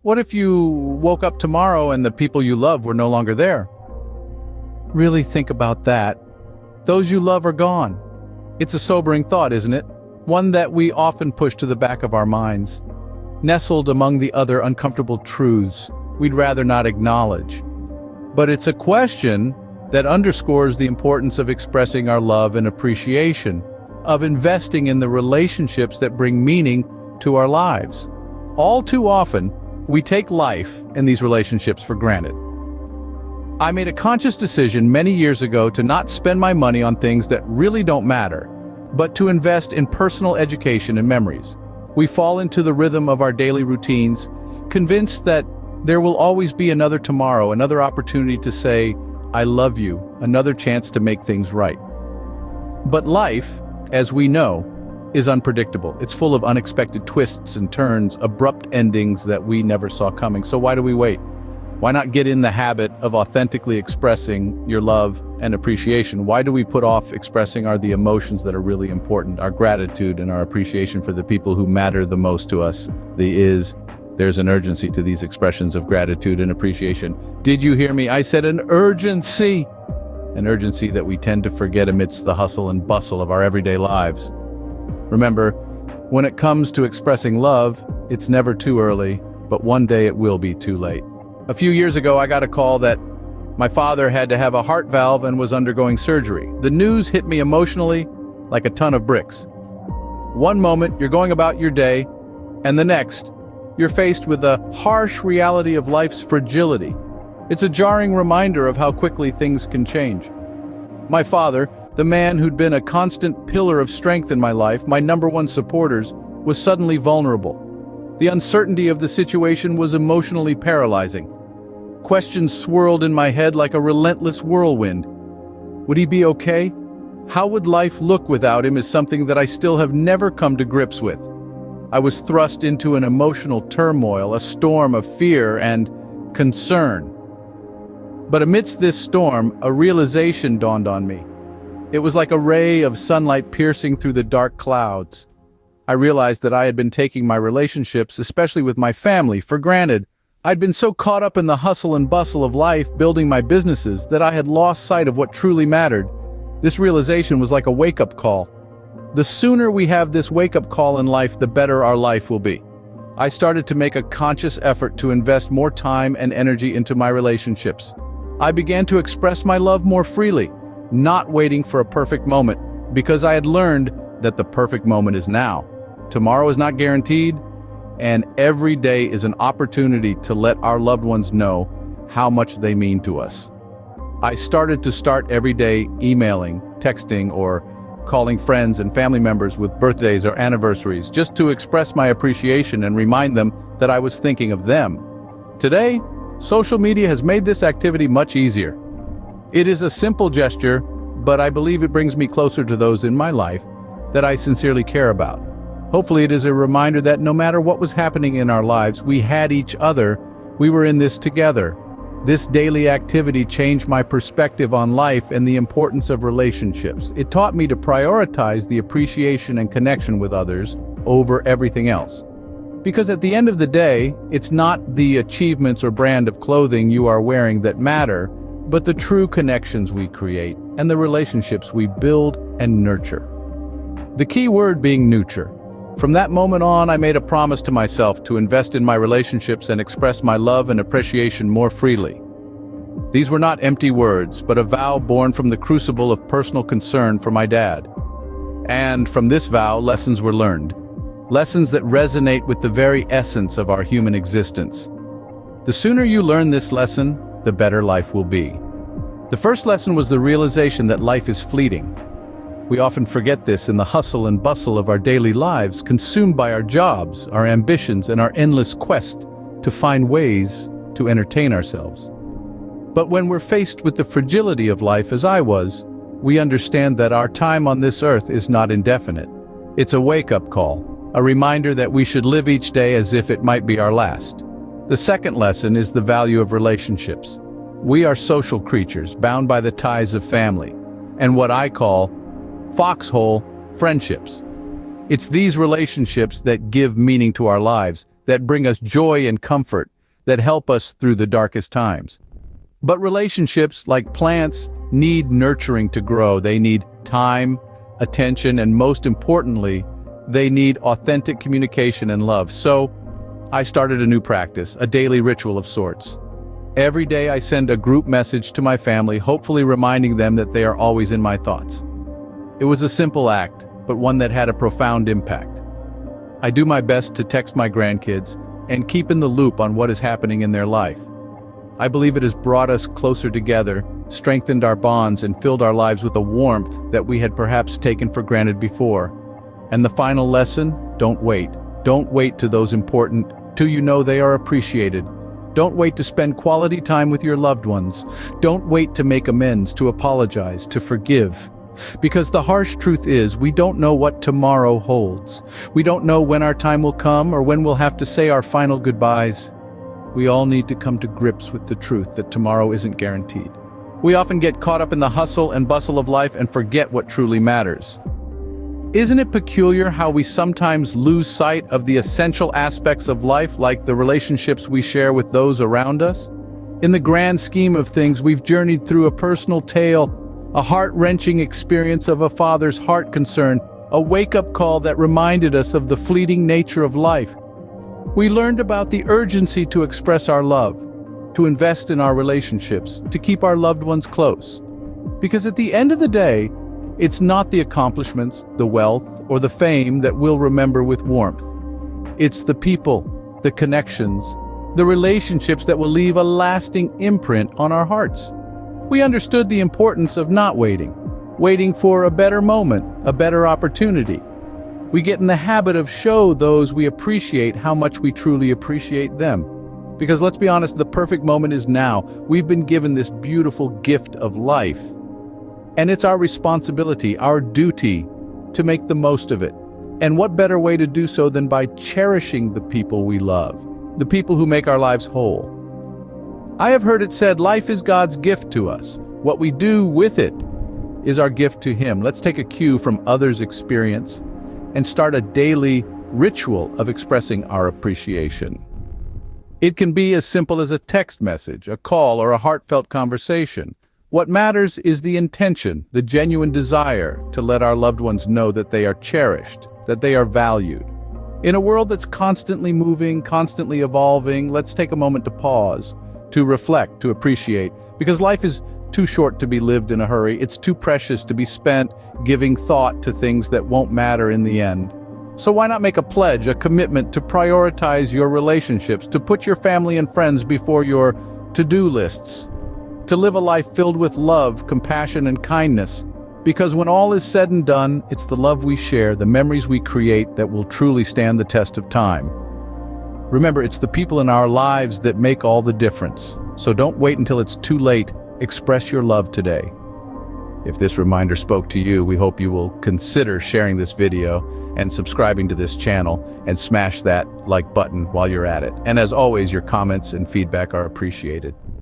What if you woke up tomorrow and the people you love were no longer there? Really think about that. Those you love are gone. It's a sobering thought, isn't it? One that we often push to the back of our minds, nestled among the other uncomfortable truths we'd rather not acknowledge. But it's a question that underscores the importance of expressing our love and appreciation, of investing in the relationships that bring meaning to our lives. All too often, we take life and these relationships for granted. I made a conscious decision many years ago to not spend my money on things that really don't matter, but to invest in personal education and memories. We fall into the rhythm of our daily routines, convinced that there will always be another tomorrow, another opportunity to say, "I love you," another chance to make things right. But life, as we know, is unpredictable. It's full of unexpected twists and turns, abrupt endings that we never saw coming. So why do we wait? Why not get in the habit of authentically expressing your love and appreciation? Why do we put off expressing the emotions that are really important, our gratitude and our appreciation for the people who matter the most to us? There's an urgency to these expressions of gratitude and appreciation. Did you hear me? I said an urgency. An urgency that we tend to forget amidst the hustle and bustle of our everyday lives. Remember, when it comes to expressing love, it's never too early, but one day it will be too late. A few years ago, I got a call that my father had to have a heart valve and was undergoing surgery. The news hit me emotionally like a ton of bricks. One moment, you're going about your day, and the next, you're faced with the harsh reality of life's fragility. It's a jarring reminder of how quickly things can change. My father, the man who'd been a constant pillar of strength in my life, my number one supporters, was suddenly vulnerable. The uncertainty of the situation was emotionally paralyzing. Questions swirled in my head like a relentless whirlwind. Would he be okay? How would life look without him is something that I still have never come to grips with. I was thrust into an emotional turmoil, a storm of fear and concern. But amidst this storm, a realization dawned on me. It was like a ray of sunlight piercing through the dark clouds. I realized that I had been taking my relationships, especially with my family, for granted. I'd been so caught up in the hustle and bustle of life, building my businesses, that I had lost sight of what truly mattered. This realization was like a wake-up call. The sooner we have this wake-up call in life, the better our life will be. I started to make a conscious effort to invest more time and energy into my relationships. I began to express my love more freely, not waiting for a perfect moment, because I had learned that the perfect moment is now. Tomorrow is not guaranteed, and every day is an opportunity to let our loved ones know how much they mean to us. I started every day emailing, texting, or calling friends and family members with birthdays or anniversaries, just to express my appreciation and remind them that I was thinking of them. Today, social media has made this activity much easier. It is a simple gesture, but I believe it brings me closer to those in my life that I sincerely care about. Hopefully it is a reminder that no matter what was happening in our lives, we had each other, we were in this together. This daily activity changed my perspective on life and the importance of relationships. It taught me to prioritize the appreciation and connection with others over everything else. Because at the end of the day, it's not the achievements or brand of clothing you are wearing that matter, but the true connections we create and the relationships we build and nurture. The key word being nurture. From that moment on, I made a promise to myself to invest in my relationships and express my love and appreciation more freely. These were not empty words, but a vow born from the crucible of personal concern for my dad. And from this vow, lessons were learned. Lessons that resonate with the very essence of our human existence. The sooner you learn this lesson, the better life will be. The first lesson was the realization that life is fleeting. We often forget this in the hustle and bustle of our daily lives, consumed by our jobs, our ambitions, and our endless quest to find ways to entertain ourselves. But when we're faced with the fragility of life, as I was, we understand that our time on this earth is not indefinite. It's a wake-up call, a reminder that we should live each day as if it might be our last. The second lesson is the value of relationships. We are social creatures, bound by the ties of family, and what I call foxhole friendships. It's these relationships that give meaning to our lives, that bring us joy and comfort, that help us through the darkest times. But relationships, like plants, need nurturing to grow. They need time, attention, and most importantly, they need authentic communication and love. So, I started a new practice, a daily ritual of sorts. Every day I send a group message to my family, hopefully reminding them that they are always in my thoughts. It was a simple act, but one that had a profound impact. I do my best to text my grandkids and keep in the loop on what is happening in their life. I believe it has brought us closer together, strengthened our bonds, and filled our lives with a warmth that we had perhaps taken for granted before. And the final lesson? Don't wait. Don't wait till those important, till you know they are appreciated. Don't wait to spend quality time with your loved ones. Don't wait to make amends, to apologize, to forgive. Because the harsh truth is, we don't know what tomorrow holds. We don't know when our time will come or when we'll have to say our final goodbyes. We all need to come to grips with the truth that tomorrow isn't guaranteed. We often get caught up in the hustle and bustle of life and forget what truly matters. Isn't it peculiar how we sometimes lose sight of the essential aspects of life, like the relationships we share with those around us? In the grand scheme of things, we've journeyed through a personal tale, a heart-wrenching experience of a father's heart concern, a wake-up call that reminded us of the fleeting nature of life. We learned about the urgency to express our love, to invest in our relationships, to keep our loved ones close. Because at the end of the day, it's not the accomplishments, the wealth, or the fame that we'll remember with warmth. It's the people, the connections, the relationships that will leave a lasting imprint on our hearts. We understood the importance of not waiting for a better moment, a better opportunity. We get in the habit of show those we appreciate how much we truly appreciate them. Because let's be honest, the perfect moment is now. We've been given this beautiful gift of life. And it's our responsibility, our duty, to make the most of it. And what better way to do so than by cherishing the people we love, the people who make our lives whole. I have heard it said, life is God's gift to us. What we do with it is our gift to Him. Let's take a cue from others' experience and start a daily ritual of expressing our appreciation. It can be as simple as a text message, a call, or a heartfelt conversation. What matters is the intention, the genuine desire to let our loved ones know that they are cherished, that they are valued. In a world that's constantly moving, constantly evolving, let's take a moment to pause, to reflect, to appreciate, because life is too short to be lived in a hurry. It's too precious to be spent giving thought to things that won't matter in the end. So why not make a pledge, a commitment to prioritize your relationships, to put your family and friends before your to-do lists, to live a life filled with love, compassion, and kindness. Because when all is said and done, it's the love we share, the memories we create that will truly stand the test of time. Remember, it's the people in our lives that make all the difference. So don't wait until it's too late. Express your love today. If this reminder spoke to you, we hope you will consider sharing this video and subscribing to this channel and smash that like button while you're at it. And as always, your comments and feedback are appreciated.